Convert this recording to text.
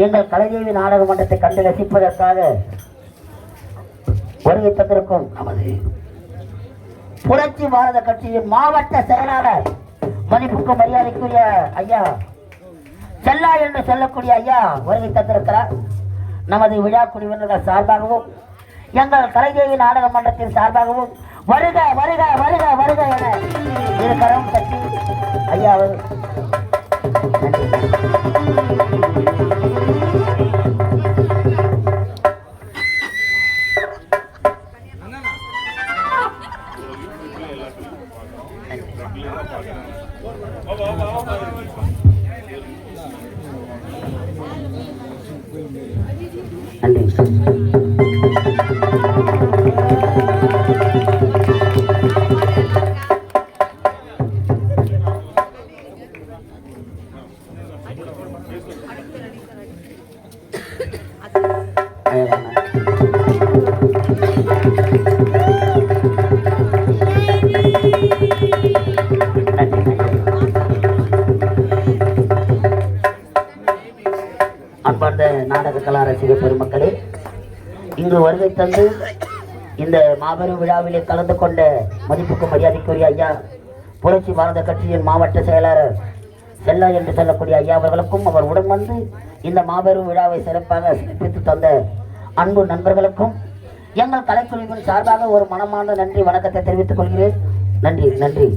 எங்கள் கலைதேவி நாடக மன்றத்தை கண்டு ரசிப்பதற்காக வருகை தந்திருக்கும் நமது புரட்சி பாரத கட்சியின் மாவட்ட செயலாளர் மதிப்புக்கு மரியாதைக்குரிய ஐயா செல்லா என்று சொல்லக்கூடிய ஐயா வருகை தந்திருக்கிறார். நமது விழா குழுவினர்கள் சார்பாகவும் எங்கள் கலைதேவி நாடக மன்றத்தின் சார்பாகவும் வருக வருக வருக வருக என இருக்கரம் தட்டி ஐயா நன்றி. அன்பார்ந்த நாடக கலா ரசிகர் பெருமக்களே, இங்கு வருகை தந்து இந்த மாபெரும் விழாவிலே கலந்து கொண்ட மதிப்புக்கு மரியாதைக்குரிய ஐயா புரட்சி பாரத கட்சியின் மாவட்ட செயலாளர் செல்லா என்று சொல்லக்கூடிய ஐயா அவர்களுக்கும் அவர் உடன் வந்து இந்த மாபெரும் விழாவை சிறப்பாக சிறப்பித்து தந்த அன்பு நண்பர்களுக்கும் எங்கள் கலைக்குழுவின் சார்பாக ஒரு மனமார்ந்த நன்றி வணக்கத்தை தெரிவித்துக் கொள்கிறேன். நன்றி நன்றி.